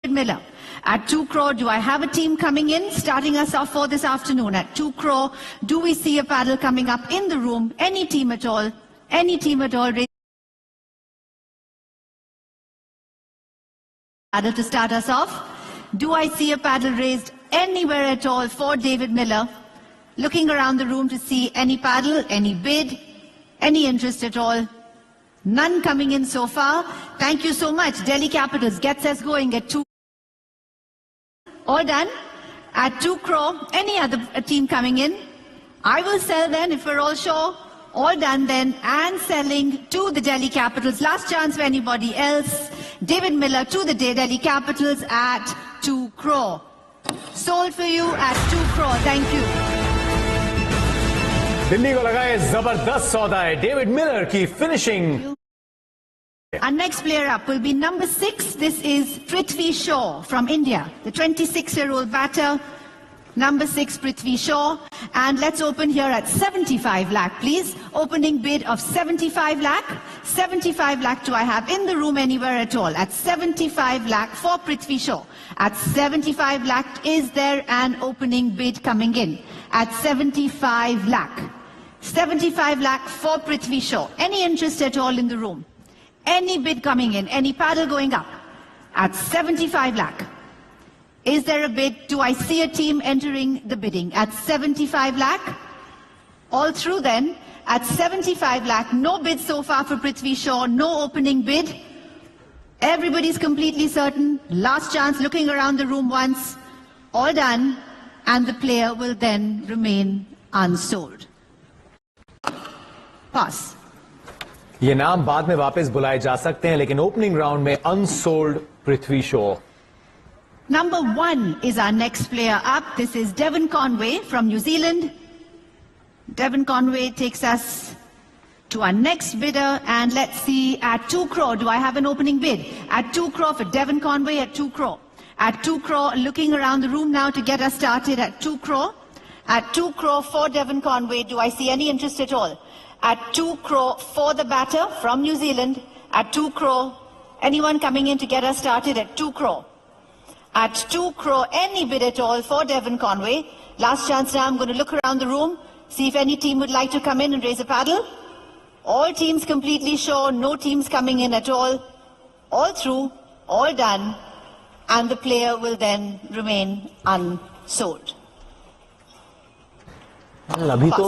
Miller. At 2 crore, do I have a team coming in, starting us off for this afternoon? At 2 crore, do we see a paddle coming up in the room? Any team at all? Any team at all? Paddle to start us off. Do I see a paddle raised anywhere at all for David Miller? Looking around the room to see any paddle, any bid, any interest at all? None coming in so far. Thank you so much. Delhi Capitals gets us going at 2. All done. At 2 crore, any other team coming in? I will sell then if we're all sure. All done then, and selling to the Delhi Capitals. Last chance for anybody else. David Miller to the Delhi Capitals at 2 crore. Sold for you at 2 crore. Thank you. Delhi को लगा ये जबरदस्त सौदा है David Miller की finishing. Our next player up will be number 6. This is Prithvi Shaw from India, the 26-year-old batter. Number 6, Prithvi Shaw. And let's open here at 75 lakh, please. Opening bid of 75 lakh. 75 lakh do I have in the room anywhere at all? At 75 lakh for Prithvi Shaw. At 75 lakh, is there an opening bid coming in? At 75 lakh. 75 lakh for Prithvi Shaw. Any interest at all in the room? Any bid coming in? Any paddle going up? At 75 lakh. Is there a bid? Do I see a team entering the bidding? At 75 lakh? All through then. At 75 lakh, no bid so far for Prithvi Shaw, no opening bid. Everybody's completely certain. Last chance, looking around the room once. All done. And the player will then remain unsold. Pass. ये नाम बाद में वापस बुलाए जा सकते हैं, लेकिन ओपनिंग राउंड में unsold Prithvi Shaw. Number 1 is our next player up. This is Devon Conway from New Zealand. Devon Conway takes us to our next bidder, and let's see, at 2 crore, do I have an opening bid? At 2 crore for Devon Conway at 2 crore. At 2 crore, looking around the room now to get us started at 2 crore. At 2 crore for Devon Conway, do I see any interest at all? At 2 crore for the batter from New Zealand. At 2 crore, anyone coming in to get us started at 2 crore? At 2 crore, any bid at all for Devon Conway. Last chance now, I'm going to look around the room, see if any team would like to come in and raise a paddle. All teams completely sure, no teams coming in at all. All through, all done, and the player will then remain unsold. अभी तो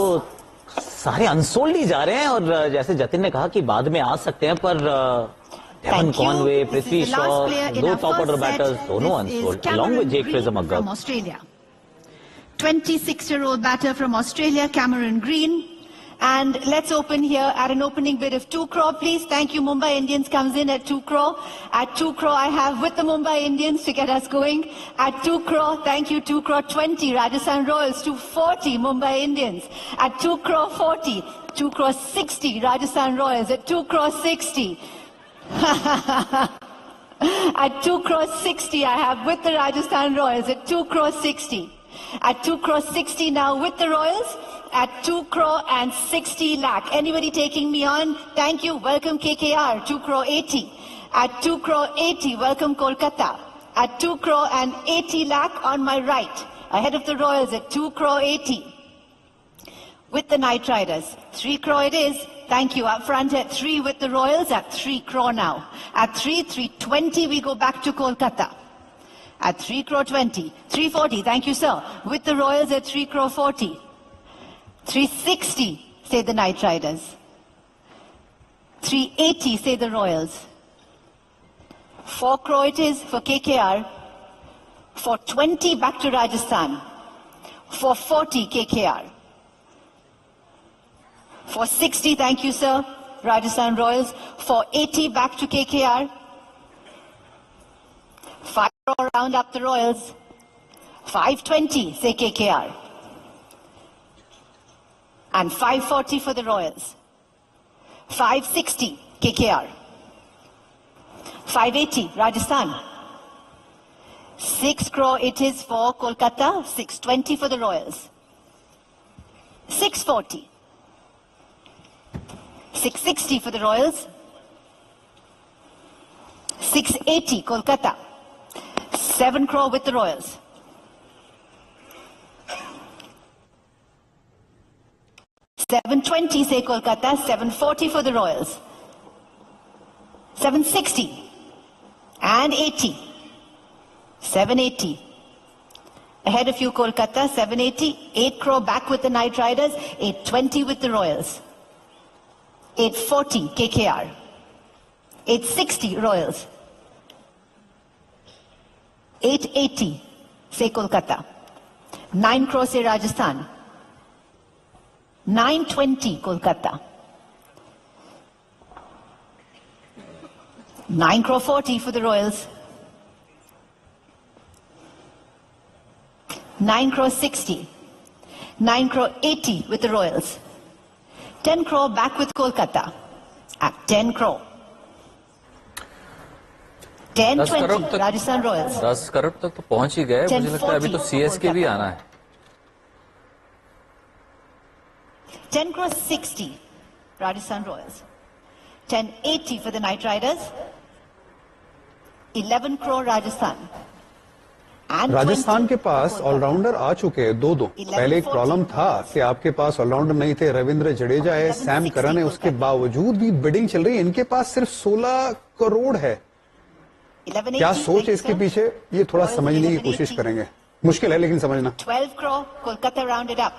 सारे unsold ही जा रहे हैं, और जैसे जतिन ने कहा कि बाद में आ सकते हैं, पर डेवन कॉनवे, पृथ्वी शॉ, दो टॉप ऑर्डर बैटर्स दोनों unsold, along with Jake Fraser-McGurk. From Australia. 26-year-old batter from Australia, Cameron Green. And let's open here at an opening bid of 2 crore, please. Thank you. Mumbai Indians comes in at 2 crore. At 2 crore, I have with the Mumbai Indians to get us going. At 2 crore, thank you, 2 crore 20, Rajasthan Royals. 240, Mumbai Indians. At 2 crore 40, 2 crore 60, Rajasthan Royals. At 2 crore 60. At 2 crore 60, I have with the Rajasthan Royals. At 2 crore 60. At 2 crore 60 now with the Royals. At 2 crore and 60 lakh. Anybody taking me on? Thank you. Welcome KKR. 2 crore 80. At 2 crore 80, welcome Kolkata. At 2 crore and 80 lakh on my right. Ahead of the Royals at 2 crore 80. With the Knight Riders. 3 crore it is. Thank you. Up front at 3 with the Royals. At 3 crore now. At 320 we go back to Kolkata. At 3 crore 20. 340. Thank you, sir. With the Royals at 3 crore 40. 360, say the Knight Riders. 380, say the Royals. 4 crore it is for KKR. 420 back to Rajasthan. 440 KKR. 460, thank you, sir. Rajasthan Royals. 480 back to KKR. 5 crore round up the Royals. 520, say KKR. And 540 for the Royals. 560 KKR. 580 Rajasthan. 6 crore it is for Kolkata. 620 for the Royals. 640. 660 for the Royals. 680 Kolkata. 7 crore with the Royals. $720 say Kolkata, $740 for the Royals. $760 and $80. $780. Ahead of you, Kolkata, $780. 8 crore back with the Knight Riders. $820 with the Royals. $840 KKR. $860 Royals. $880 say Kolkata. 9 crore say Rajasthan. $920 Kolkata. 9 crore 40 for the Royals. 9 crore 60. 9 crore 80 with the Royals. 10 crore back with Kolkata at 10 crore. 10-20 Rajasthan Royals. 10 crore तक तो पहुंच ही गए, मुझे लगता है अभी तो CSK भी आना है. 10 crore 60 Rajasthan Royals. 1080 for the Knight Riders. 11 crore Rajasthan. Rajasthan के पास ऑलराउंडर आ चुके हैं 2-2. पहले एक प्रॉब्लम था कि आपके पास ऑलराउंडर नहीं थे. रविंद्र जडेजा है, सैम करन है, उसके बावजूद भी बिडिंग चल रही है. इनके पास सिर्फ 16 करोड़ है. क्या सोच है इसके पीछे, ये थोड़ा समझने की कोशिश करेंगे. मुश्किल है लेकिन समझना. 12 crore Kolkata rounded up.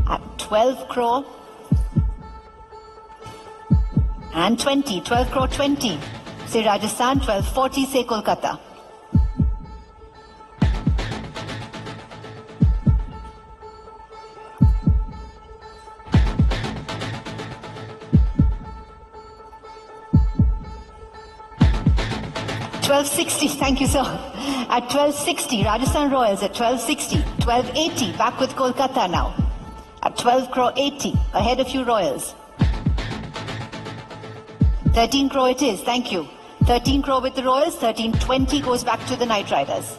At 12 crore and 20, 12 crore 20 say Rajasthan, 1240 say Kolkata. $1260, thank you, sir. At $1260, Rajasthan Royals at $1260. $1280, back with Kolkata now. At 12 crore 80, ahead of you Royals. 13 crore it is, thank you. 13 crore with the Royals, 1320 goes back to the Knight Riders.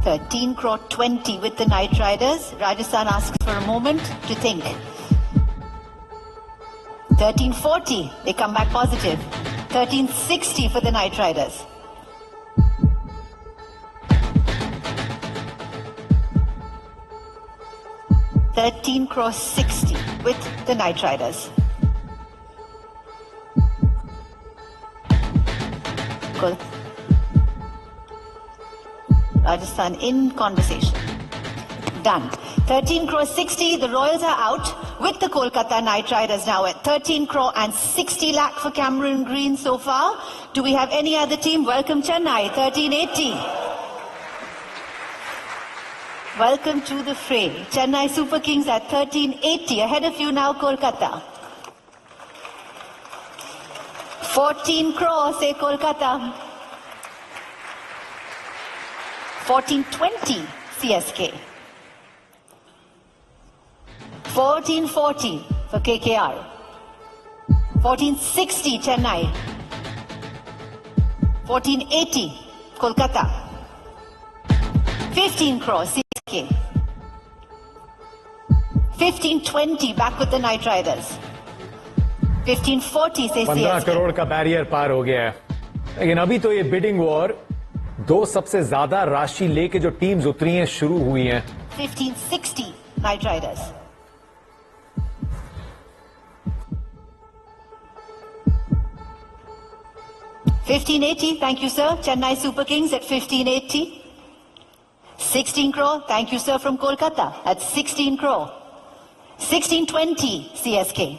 $13 crore 20 with the Knight Riders. Rajasthan asks for a moment to think. 1340, they come back positive. 1360 for the Knight Riders. $13 crore 60 with the Knight Riders. Cool. Rajasthan in conversation. Done. 13 crore 60, the Royals are out with the Kolkata Knight Riders now at 13 crore and 60 lakh for Cameron Green so far. Do we have any other team? Welcome Chennai, 1380. Welcome to the fray. Chennai Super Kings at 1380. Ahead of you now, Kolkata. 14 crore, say Kolkata. 1420, CSK. 1440 for KKR. 1460, Chennai. 1480, Kolkata. 15 crore, CSK. 1520, back with the Knight Riders. 1540, say 15 CSK. Crore का barrier पार हो गया है. लेकिन अभी तो ये bidding war दो सबसे ज्यादा राशि लेके जो टीम्स उतरी हैं शुरू हुई हैं. 1560, Knight Riders. $1580, thank you, sir. Chennai Super Kings at $1580. 16 crore, thank you, sir, from Kolkata at 16 crore. 1620, CSK.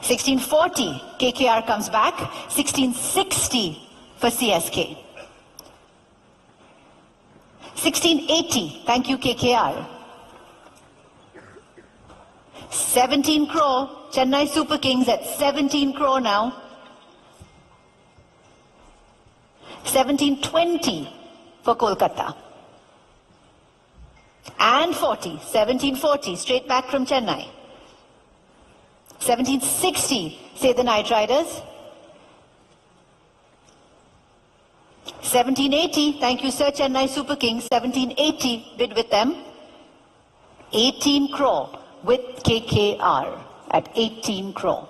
$1640, KKR comes back. $1660 for CSK. $1680, thank you, KKR. 17 crore, Chennai Super Kings at 17 crore now. 1720 for Kolkata. And 40, 1740, straight back from Chennai. 1760, say the Knight Riders. 1780, thank you sir, Chennai Super Kings. 1780, bid with them. 18 crore with KKR at 18 crore.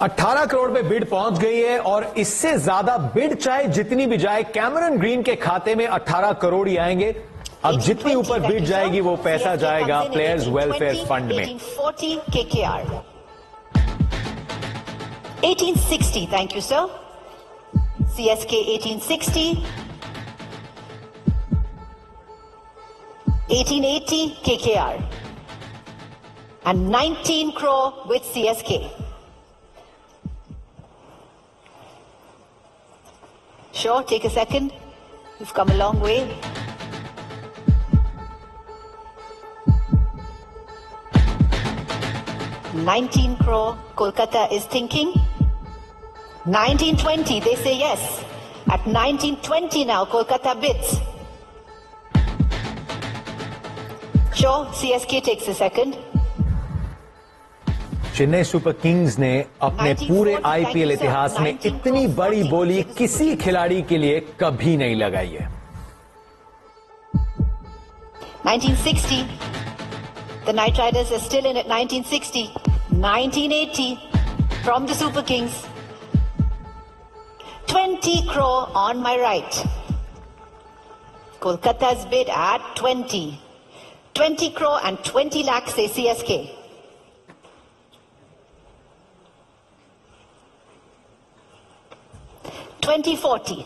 18 crore पे bid पहुंच गई है और इससे ज्यादा bid चाहे जितनी भी जाए कैमरन ग्रीन के खाते में 18 करोड़ ही आएंगे। अब जितनी ऊपर बिड जाएगी वो पैसा जाएगा प्लेयर्स वेलफेयर फंड में। 1840 KKR. 1860, thank you sir. CSK 1860. 1880 KKR. And 19 crore with CSK. Sure, take a second. You've come a long way. $19 crore, Kolkata is thinking. 1920, they say yes. At 1920 now, Kolkata bids. Sure, CSK takes a second. Chennai super Kings ने अपने पूरे IPL इतिहास में इतनी बड़ी बोली किसी खिलाड़ी के लिए कभी नहीं लगाई है। 1960, the Knight Riders are still in at 1960. 1980 from the Super Kings. 20 crore on my right. Kolkata's bid at 20. 20 crore and 20 lakhs say CSK. $20.40.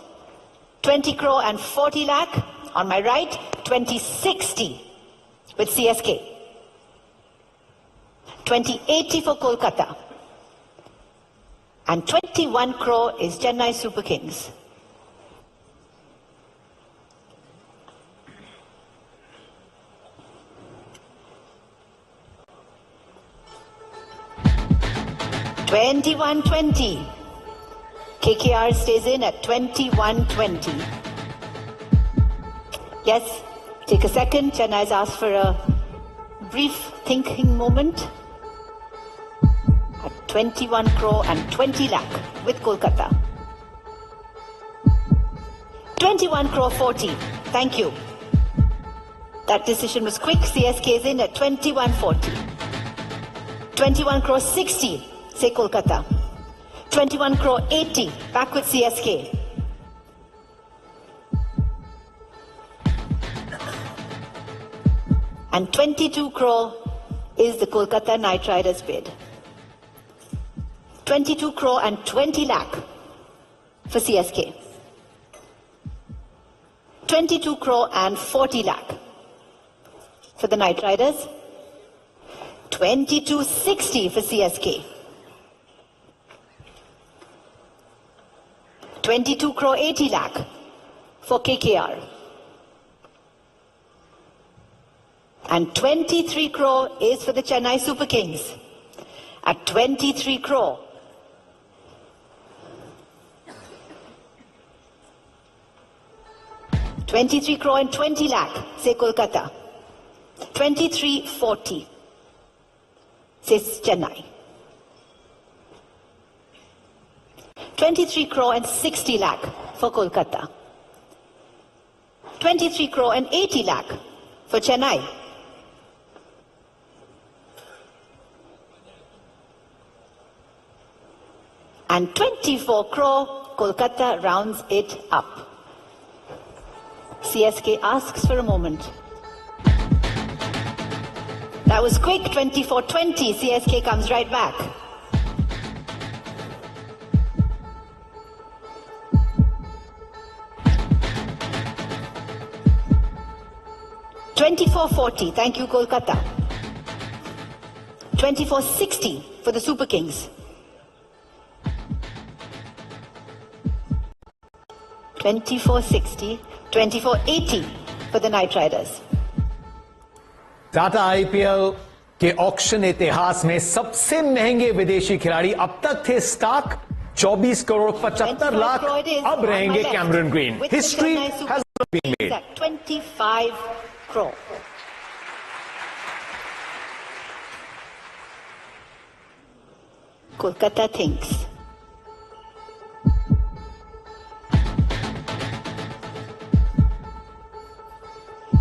20 crore and 40 lakh on my right. 2060 with CSK. 2080 for Kolkata. And 21 crore is Chennai Super Kings. $21.20. KKR stays in at 21.20. Yes, take a second. Chennai's asked for a brief thinking moment. At 21 crore and 20 lakh with Kolkata. 21 crore 40. Thank you. That decision was quick. CSK is in at 21.40. 21 crore 60. Say Kolkata. 21 crore 80, back with CSK. And 22 crore is the Kolkata Knight Riders bid. 22 crore and 20 lakh for CSK. 22 crore and 40 lakh for the Knight Riders. 22.60 for CSK. 22 crore 80 lakh for KKR. And 23 crore is for the Chennai Super Kings. At 23 crore. $23 crore and 20 lakh, say Kolkata. 23.40, says Chennai. 23 crore and 60 lakh for Kolkata. 23 crore and 80 lakh for Chennai. And 24 crore, Kolkata rounds it up. CSK asks for a moment. That was quick, 24.20. CSK comes right back. $24.40, thank you, Kolkata. $24.60 for the Super Kings. $24.60, $24.80 for the Knight Riders. Tata IPL के auction इतिहास में सबसे महंगे विदेशी खिलाड़ी अब तक थे स्टार्क 24 करोड़ 75 लाख, अब रहेंगे Cameron Green. History has been made. 25 crore. Kolkata thinks.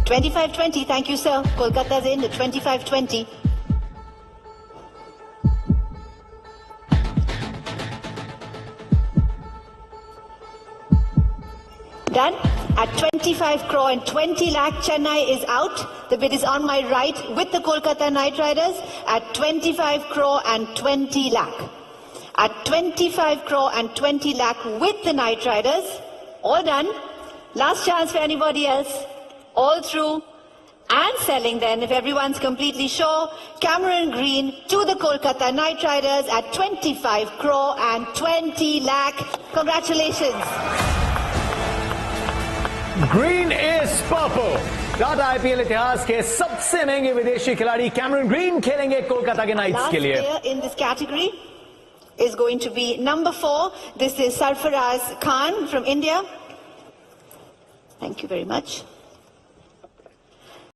$25.20. Thank you, sir. Kolkata's in at $25.20. Done. At 25 crore and 20 lakh, Chennai is out. The bid is on my right with the Kolkata Knight Riders at 25 crore and 20 lakh. At 25 crore and 20 lakh with the Knight Riders. All done. Last chance for anybody else. All through and selling then, if everyone's completely sure. Cameron Green to the Kolkata Knight Riders at 25 crore and 20 lakh. Congratulations. Green is purple. Tata IPL इतिहास के सबसे महंगे विदेशी खिलाड़ी Cameron green खेलेंगे कोलकाता के nights के लिए। Last player in this category is going to be number 4. This is Sarfaraz Khan from India. Thank you very much.